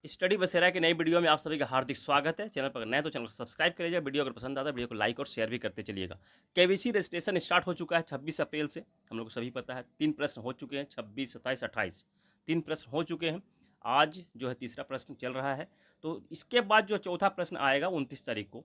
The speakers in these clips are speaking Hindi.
स्टडी बसेरा की नई वीडियो में आप सभी का हार्दिक स्वागत है। चैनल पर नए तो चैनल को सब्सक्राइब करिएगा। वीडियो अगर पसंद आता है वीडियो को लाइक और शेयर भी करते चलिएगा। केबीसी रजिस्ट्रेशन स्टार्ट हो चुका है 26 अप्रैल से, हम लोग को सभी पता है। 3 प्रश्न हो चुके हैं, 26, 27, 28 3 प्रश्न हो चुके हैं। आज जो है तीसरा प्रश्न चल रहा है। तो इसके बाद जो चौथा प्रश्न आएगा 29 तारीख को,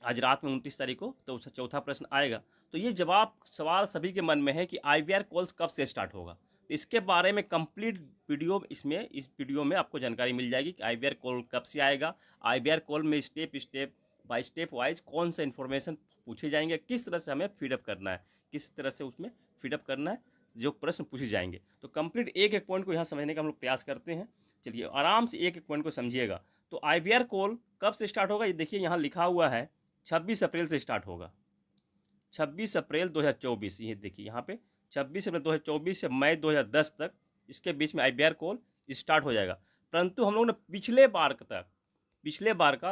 आज रात में 29 तारीख को तो चौथा प्रश्न आएगा। तो ये जवाब सवाल सभी के मन में है कि आईवीआर कॉल्स कब से स्टार्ट होगा। तो इसके बारे में कंप्लीट वीडियो इस वीडियो में आपको जानकारी मिल जाएगी कि आईवीआर कॉल कब से आएगा। आईवीआर कॉल में स्टेप बाय स्टेप वाइज कौन सा इन्फॉर्मेशन पूछे जाएंगे, किस तरह से हमें फीडअप करना है, किस तरह से उसमें फीडअप करना है, जो प्रश्न पूछे जाएंगे। तो कंप्लीट एक एक पॉइंट को यहाँ समझने का हम लोग प्रयास करते हैं। चलिए आराम से एक एक पॉइंट को समझिएगा। तो आईवीआर कॉल कब से स्टार्ट होगा, ये देखिए यहाँ लिखा हुआ है 26 अप्रैल से स्टार्ट होगा। 26 अप्रैल 2024, ये देखिए यहाँ पे 26 अप्रैल 2024 से मई 2010 तक इसके बीच में आईवीआर कॉल स्टार्ट हो जाएगा। परंतु हम लोग ने पिछले बार का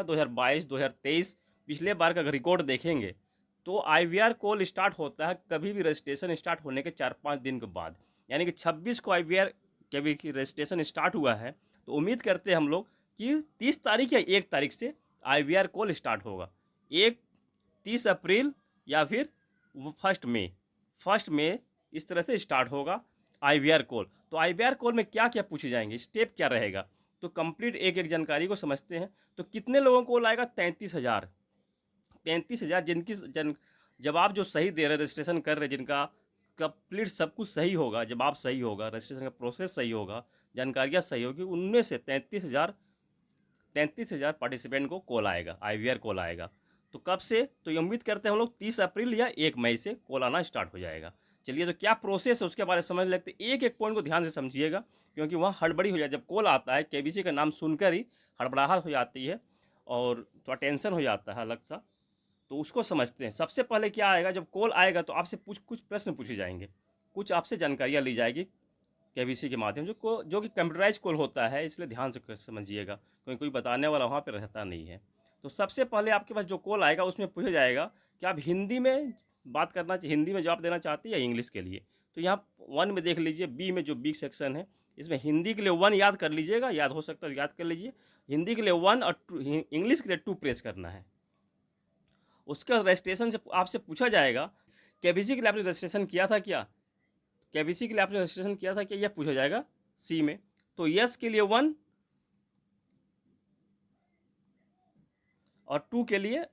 2022 2023 पिछले बार का अगर रिकॉर्ड देखेंगे तो आईवीआर कॉल स्टार्ट होता है कभी भी रजिस्ट्रेशन स्टार्ट होने के 4-5 दिन के बाद। यानी कि 26 को आईवीआर कभी की रजिस्ट्रेशन स्टार्ट हुआ है, तो उम्मीद करते हैं हम लोग कि 30 तारीख या 1 तारीख से आईवीआर कॉल स्टार्ट होगा। 30 अप्रैल या फिर 1 मई इस तरह से स्टार्ट होगा आईवीआर कॉल। तो आईवीआर कॉल में क्या क्या पूछे जाएंगे, स्टेप क्या रहेगा, तो कंप्लीट एक एक जानकारी को समझते हैं। तो कितने लोगों को आएगा, 33,000 जिनकी जवाब जो सही दे रहे, रजिस्ट्रेशन कर रहे, जिनका कंप्लीट सब कुछ सही होगा, जवाब सही होगा, रजिस्ट्रेशन का प्रोसेस सही होगा, जानकारियाँ सही होगी, उनमें से 33,000 पार्टिसिपेंट को कॉल आएगा, आईवीआर कॉल आएगा। तो कब से, तो ये उम्मीद करते हैं हम लोग 30 अप्रैल या 1 मई से कॉल आना स्टार्ट हो जाएगा। चलिए तो क्या प्रोसेस है उसके बारे में समझ लेते हैं। एक एक पॉइंट को ध्यान से समझिएगा, क्योंकि वहाँ हड़बड़ी हो जाए। जब कॉल आता है केबीसी का नाम सुनकर ही हड़बड़ाहट हो जाती है और थोड़ा टेंशन हो जाता है अलग सा। तो उसको समझते हैं। सबसे पहले क्या आएगा, जब कॉल आएगा तो आपसे कुछ प्रश्न पूछे जाएंगे, कुछ आपसे जानकारियाँ ली जाएगी केबीसी के माध्यम से, जो कि कंप्यूटराइज कॉल होता है, इसलिए ध्यान से समझिएगा, क्योंकि कोई बताने वाला वहाँ पे रहता नहीं है। तो सबसे पहले आपके पास जो कॉल आएगा उसमें पूछा जाएगा कि आप हिंदी में बात करना, हिंदी में जवाब देना चाहते हैं या इंग्लिश के लिए। तो यहाँ 1 में देख लीजिए, बी में जो बी सेक्शन है इसमें हिंदी के लिए 1 याद कर लीजिएगा, याद हो सकता है याद कर लीजिए। हिंदी के लिए 1 और इंग्लिश के लिए 2 प्रेस करना है। उसके बाद रजिस्ट्रेशन से आपसे पूछा जाएगा केबीसी के लिए आपने रजिस्ट्रेशन किया था क्या, केबीसी के लिए आपने रजिस्ट्रेशन किया था क्या, यह पूछा जाएगा सी में। तो यस के लिए 1 और 2 के लिए,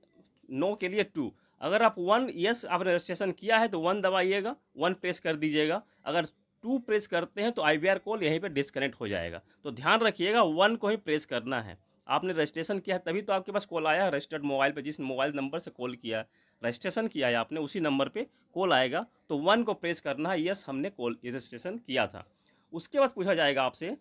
नो के लिए 2। अगर आप 1 यस आपने रजिस्ट्रेशन किया है तो 1 दबाइएगा, 1 प्रेस कर दीजिएगा। अगर 2 प्रेस करते हैं तो आईवीआर कॉल यहीं पे डिस्कनेक्ट हो जाएगा। तो ध्यान रखिएगा 1 को ही प्रेस करना है। आपने रजिस्ट्रेशन किया है तभी तो आपके पास कॉल आया है। रजिस्टर्ड मोबाइल पे जिस मोबाइल नंबर से कॉल किया, रजिस्ट्रेशन किया है आपने, उसी नंबर पे कॉल आएगा। तो 1 को प्रेस करना है, यस हमने कॉल रजिस्ट्रेशन किया था। उसके बाद पूछा जाएगा आपसे,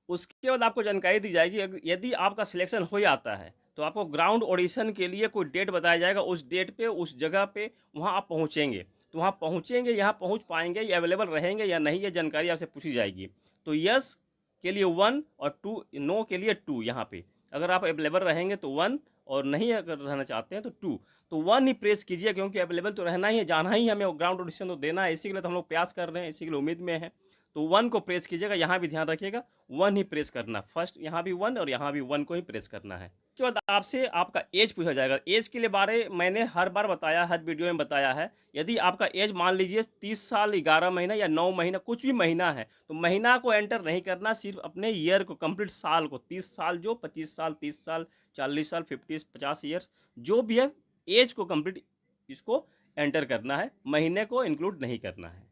उसके बाद आपको जानकारी दी जाएगी यदि आपका सिलेक्शन हो जाता है तो आपको ग्राउंड ऑडिशन के लिए कोई डेट बताया जाएगा। उस डेट पे, उस जगह पे वहाँ आप पहुँचेंगे। तो वहाँ पहुँचेंगे, यहाँ पहुँच पाएंगे, ये अवेलेबल रहेंगे या नहीं, ये जानकारी आपसे पूछी जाएगी। तो यस के लिए 1 और 2, नो के लिए 2। यहाँ पे अगर आप अवेलेबल रहेंगे तो 1, और नहीं अगर रहना चाहते हैं तो 2। तो 1 ही प्रेस कीजिए, क्योंकि अवेलेबल तो रहना ही है, जाना ही हमें ग्राउंड ऑडिशन तो देना है। इसी के लिए तो हम लोग प्रयास कर रहे हैं, इसी के लिए उम्मीद में है। तो 1 को प्रेस कीजिएगा। यहाँ भी ध्यान रखिएगा 1 ही प्रेस करना, फर्स्ट यहाँ भी 1 और यहाँ भी 1 को ही प्रेस करना है। उसके बाद आपसे आपका एज पूछा जाएगा। एज के लिए बारे मैंने हर बार बताया, हर वीडियो में बताया है। यदि आपका एज मान लीजिए 30 साल 11 महीना या 9 महीना, कुछ भी महीना है, तो महीना को एंटर नहीं करना, सिर्फ अपने ईयर को, कंप्लीट साल को, 30 साल जो 25 साल 30 साल 40 साल 50 ईयर्स जो भी है, एज को कंप्लीट इसको एंटर करना है, महीने को इंक्लूड नहीं करना है।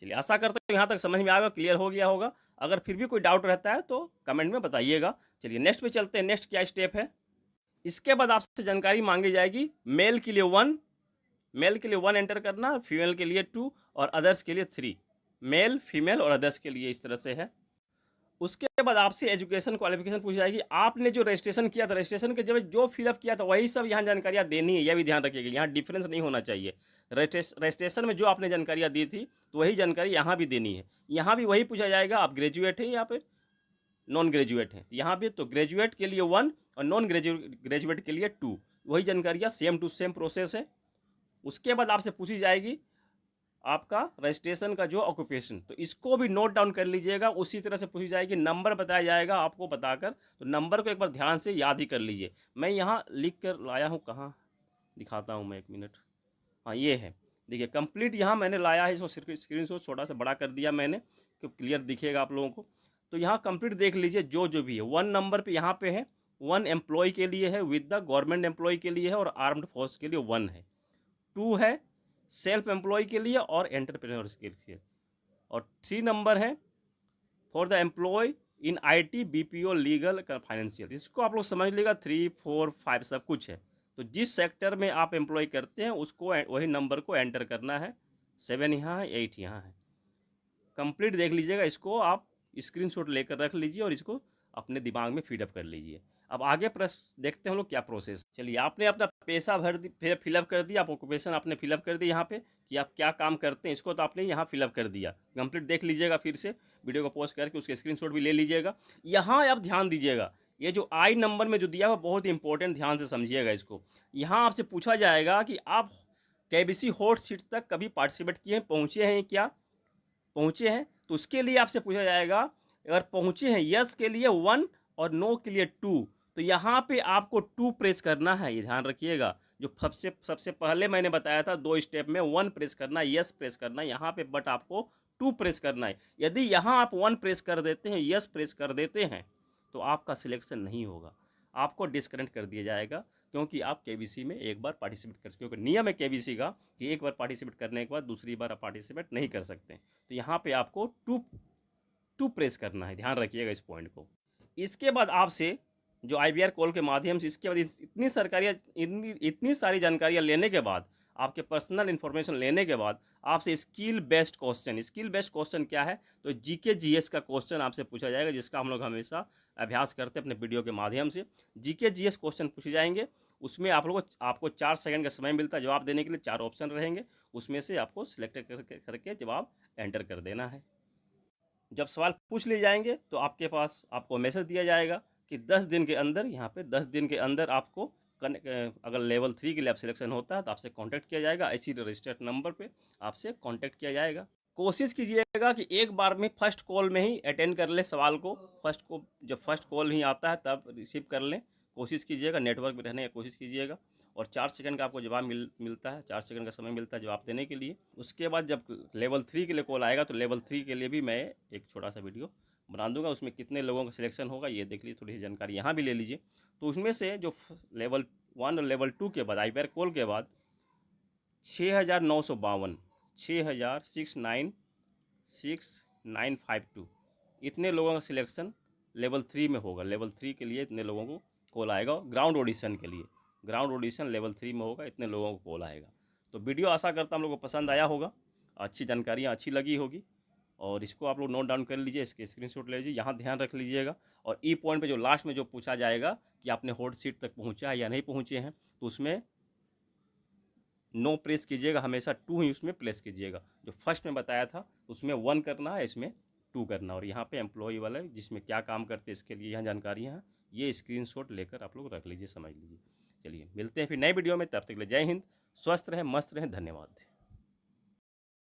चलिए आशा करते हैं यहाँ तक समझ में आएगा, क्लियर हो गया होगा। अगर फिर भी कोई डाउट रहता है तो कमेंट में बताइएगा। चलिए नेक्स्ट पे चलते हैं। नेक्स्ट क्या स्टेप है, इसके बाद आपसे जानकारी मांगी जाएगी। मेल के लिए 1 एंटर करना, फीमेल के लिए 2 और अदर्स के लिए 3। मेल, फीमेल और अदर्स के लिए इस तरह से है। उसके बाद आपसे एजुकेशन क्वालिफिकेशन पूछी जाएगी। आपने जो रजिस्ट्रेशन किया था, रजिस्ट्रेशन के जब जो फिलअप किया था वही सब यहाँ जानकारियाँ देनी है, यह भी ध्यान रखिएगा। यहाँ डिफरेंस नहीं होना चाहिए। रजिस्ट्रेशन में जो आपने जानकारियाँ दी थी तो वही जानकारी यहाँ भी देनी है। यहाँ भी वही पूछा जाएगा, आप ग्रेजुएट हैं या फिर नॉन ग्रेजुएट हैं। यहाँ भी तो ग्रेजुएट के लिए 1 और नॉन ग्रेजुएट के लिए 2, वही जानकारियाँ, सेम टू सेम प्रोसेस है। उसके बाद आपसे पूछी जाएगी आपका रजिस्ट्रेशन का जो ऑक्यूपेशन, तो इसको भी नोट डाउन कर लीजिएगा। उसी तरह से पूछी जाएगी, नंबर बताया जाएगा आपको बताकर, तो नंबर को एक बार ध्यान से याद ही कर लीजिए। मैं यहाँ लिख कर लाया हूँ, कहाँ दिखाता हूँ मैं, एक मिनट। हाँ ये है, देखिए कंप्लीट यहाँ मैंने लाया है, इसको स्क्रीनशॉट छोटा सा बड़ा कर दिया मैंने कि क्लियर दिखेगा आप लोगों को। तो यहाँ कंप्लीट देख लीजिए, जो भी है 1 नंबर पे यहाँ पे है 1 एम्प्लॉय के लिए है, विद द गवर्नमेंट एम्प्लॉय के लिए है और आर्म्ड फोर्स के लिए 1 है। 2 है सेल्फ एम्प्लॉय के लिए और एंटरप्रेन्योर्स के लिए, और 3 नंबर है for the employ in IT BPO legal financial. इसको आप लोग समझ लीजिएगा, 3 4 5 सब कुछ है। तो जिस सेक्टर में आप एम्प्लॉय करते हैं उसको वही नंबर को एंटर करना है। 7 यहाँ है, 8 यहाँ है। कंप्लीट देख लीजिएगा, इसको आप स्क्रीनशॉट लेकर रख लीजिए और इसको अपने दिमाग में फीडअप कर लीजिए। अब आगे प्रश्न देखते हैं हम लोग क्या प्रोसेस। चलिए, आपने अपना पैसा भर दी, फिर फिलअप कर दिया, आप ऑक्यूपेशन आपने फिलअप कर दिया यहाँ पे कि आप क्या काम करते हैं, इसको तो आपने यहाँ फिलअप कर दिया। कंप्लीट देख लीजिएगा, फिर से वीडियो को पॉज करके उसके स्क्रीनशॉट भी ले लीजिएगा। यहाँ आप ध्यान दीजिएगा, ये जो आई नंबर में जो दिया हुआ बहुत इंपॉर्टेंट, ध्यान से समझिएगा इसको। यहाँ आपसे पूछा जाएगा कि आप KBC हॉट सीट तक कभी पार्टिसिपेट किए हैं, पहुँचे हैं क्या, पहुँचे हैं? तो उसके लिए आपसे पूछा जाएगा, अगर पहुँचे हैं यस के लिए 1 और नो के लिए 2, तो यहाँ पे आपको 2 प्रेस करना है, ये ध्यान रखिएगा। जो सबसे पहले मैंने बताया था 2 स्टेप में 1 प्रेस करना है, यस प्रेस करना है, यहाँ पे बट आपको 2 प्रेस करना है। यदि यहाँ आप 1 प्रेस कर देते हैं, यस प्रेस कर देते हैं, तो आपका सिलेक्शन नहीं होगा, आपको डिस्कनेक्ट कर दिया जाएगा, क्योंकि आप KBC में एक बार पार्टिसिपेट कर, क्योंकि नियम है KBC का कि एक बार पार्टिसिपेट करने के बाद दूसरी बार आप पार्टिसिपेट नहीं कर सकते। तो यहाँ पे आपको टू प्रेस करना है, ध्यान रखिएगा इस पॉइंट को। इसके बाद आपसे जो IBR कॉल के माध्यम से, इसके बाद इतनी सारी जानकारियाँ लेने के बाद, आपके पर्सनल इन्फॉर्मेशन लेने के बाद, आपसे स्किल बेस्ड क्वेश्चन क्या है, तो GK GS का क्वेश्चन आपसे पूछा जाएगा, जिसका हम लोग हमेशा अभ्यास करते हैं अपने वीडियो के माध्यम से। GK GS क्वेश्चन पूछे जाएंगे, उसमें आपको 4 सेकंड का समय मिलता है जवाब देने के लिए। 4 ऑप्शन रहेंगे, उसमें से आपको सिलेक्ट करके जवाब एंटर कर देना है। जब सवाल पूछ लिए जाएंगे तो आपके पास आपको मैसेज दिया जाएगा कि 10 दिन के अंदर, यहाँ पे 10 दिन के अंदर आपको अगर लेवल 3 के लिए आप सिलेक्शन होता है तो आपसे कांटेक्ट किया जाएगा, इसी रजिस्टर्ड नंबर पे आपसे कांटेक्ट किया जाएगा। कोशिश कीजिएगा कि एक बार में फर्स्ट कॉल में ही अटेंड कर ले सवाल को, जब फर्स्ट कॉल ही आता है तब रिसीव कर लें, कोशिश कीजिएगा, नेटवर्क में रहने की कोशिश कीजिएगा। और 4 सेकंड का आपको जवाब मिलता है, 4 सेकंड का समय मिलता है जवाब देने के लिए। उसके बाद जब लेवल 3 के लिए कॉल आएगा तो लेवल 3 के लिए भी मैं एक छोटा सा वीडियो बना दूंगा, उसमें कितने लोगों का सिलेक्शन होगा ये देख लीजिए, थोड़ी सी जानकारी यहाँ भी ले लीजिए। तो उसमें से जो लेवल 1 और लेवल 2 के बाद IBR कॉल के बाद 6,952 6,6952 इतने लोगों का सिलेक्शन लेवल 3 में होगा। लेवल 3 के लिए इतने लोगों को कॉल आएगा, ग्राउंड ऑडिशन के लिए, ग्राउंड ऑडिशन लेवल 3 में होगा, इतने लोगों को कॉल आएगा। तो वीडियो आशा करता हम लोगों को पसंद आया होगा, अच्छी जानकारियाँ अच्छी लगी होगी, और इसको आप लोग नोट डाउन कर लीजिए, इसके स्क्रीनशॉट ले लीजिए, यहाँ ध्यान रख लीजिएगा। और ई पॉइंट पे जो लास्ट में जो पूछा जाएगा कि आपने हॉट सीट तक पहुँचा है या नहीं पहुँचे हैं, तो उसमें नो प्रेस कीजिएगा, हमेशा 2 ही उसमें प्रेस कीजिएगा। जो फर्स्ट में बताया था उसमें 1 करना है, इसमें 2 करना। और यहाँ पे एम्प्लॉय वाला जिसमें क्या काम करते हैं इसके लिए यहाँ जानकारियाँ हैं, ये स्क्रीनशॉट लेकर आप लोग रख लीजिए, समझ लीजिए। चलिए मिलते हैं फिर नए वीडियो में, तब तक के लिए जय हिंद, स्वस्थ रहें, मस्त रहें, धन्यवाद।